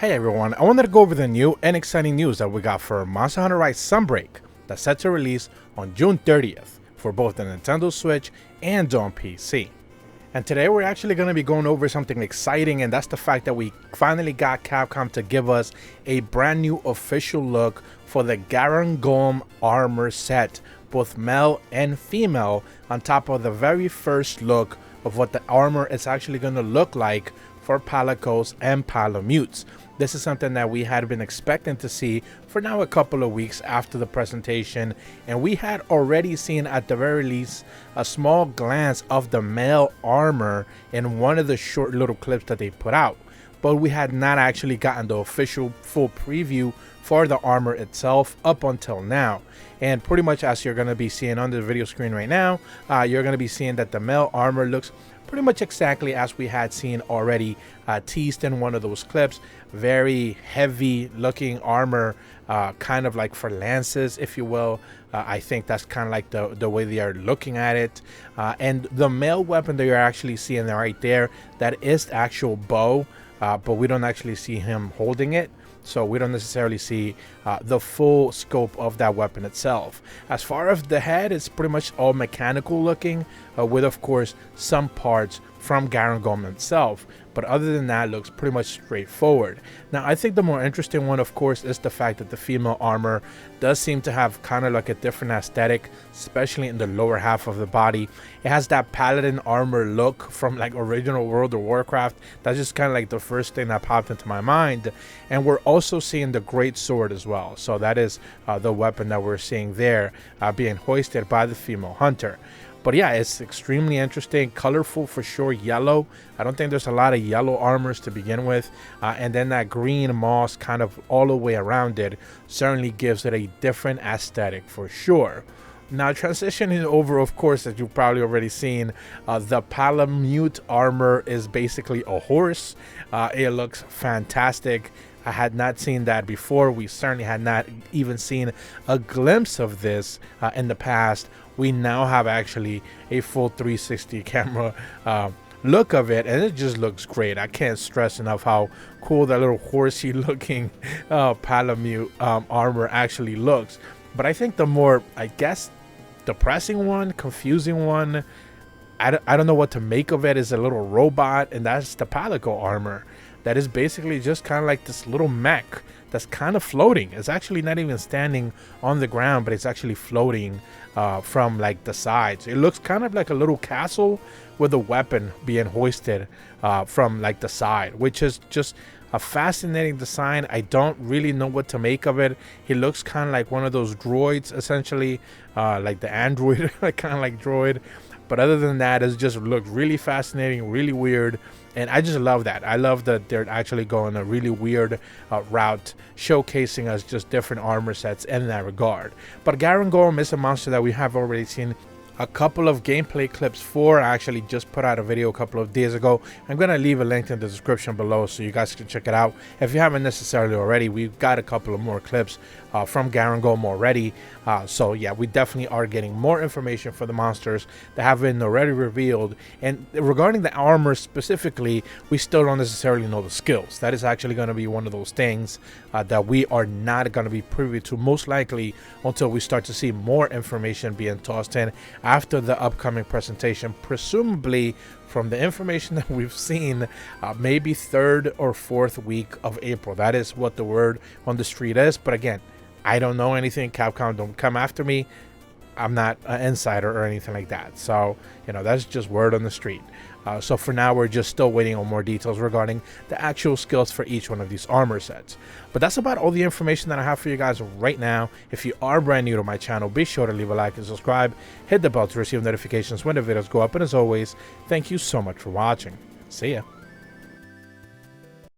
Hey everyone, I wanted to go over the new and exciting news that we got for Monster Hunter Rise Sunbreak that's set to release on June 30th for both the Nintendo Switch and on PC. And today we're actually going to be going over something exciting, and that's the fact that we finally got Capcom to give us a brand new official look for the GARANGOLM armor set, both male and female, on top of the very first look of what the armor is actually going to look like for Palicos and Palamutes. This is something that we had been expecting to see for now a couple of weeks after the presentation, and we had already seen at the very least a small glance of the male armor in one of the short little clips that they put out, but we had not actually gotten the official full preview for the armor itself up until now. And pretty much as you're going to be seeing on the video screen right now, you're going to be seeing that the male armor looks pretty much exactly as we had seen already teased in one of those clips. Very heavy looking armor, kind of like for lances, if you will. I think that's kind of like the way they are looking at it. And the male weapon that you're actually seeing right there, that is the actual bow, but we don't actually see him holding it. So we don't necessarily see the full scope of that weapon itself. As far as the head, it's pretty much all mechanical looking, with of course some parts from GARANGOLM itself, but other than that, looks pretty much straightforward. Now I think the more interesting one, of course, is the fact that the female armor does seem to have kind of like a different aesthetic, especially in the lower half of the body. It has that paladin armor look from like original World of Warcraft. That's just kind of like the first thing that popped into my mind. And we're also seeing the great sword as well, so that is the weapon that we're seeing there, being hoisted by the female hunter. But yeah, it's extremely interesting, colorful for sure, yellow. I don't think there's a lot of yellow armors to begin with. And then that green moss kind of all the way around it certainly gives it a different aesthetic for sure. Now transitioning over, of course, as you've probably already seen, the Palamute armor is basically a horse. It looks fantastic. I had not seen that before. We certainly had not even seen a glimpse of this in the past. We now have actually a full 360 camera look of it, and it just looks great. I can't stress enough how cool that little horsey looking Palamute armor actually looks. But I think the more, I guess, depressing one, confusing one, I don't know what to make of it, is a little robot, and that's the Palico armor. That is basically just kind of like this little mech that's kind of floating. It's actually not even standing on the ground, but it's actually floating from like the sides. It looks kind of like a little castle with a weapon being hoisted from like the side, which is just a fascinating design. I don't really know what to make of it. He looks kind of like one of those droids, essentially, like the android, kind of like droid. But other than that, it just looked really fascinating, really weird. And I just love that. I love that they're actually going a really weird route, showcasing us just different armor sets in that regard. But GARANGOLM is a monster that we have already seen a couple of gameplay clips for. I actually just put out a video a couple of days ago. I'm going to leave a link in the description below so you guys can check it out if you haven't necessarily already. We've got a couple of more clips from GARANGOLM already. So yeah, we definitely are getting more information for the monsters that have been already revealed. And regarding the armor specifically, we still don't necessarily know the skills. That is actually going to be one of those things that we are not going to be privy to, most likely until we start to see more information being tossed in after the upcoming presentation, presumably from the information that we've seen, maybe 3rd or 4th week of April. That is what the word on the street is. But again, I don't know anything. Capcom, don't come after me. I'm not an insider or anything like that. So, you know, that's just word on the street. So for now, we're just still waiting on more details regarding the actual skills for each one of these armor sets. But that's about all the information that I have for you guys right now. If you are brand new to my channel, be sure to leave a like and subscribe. Hit the bell to receive notifications when the videos go up. And as always, thank you so much for watching. See ya.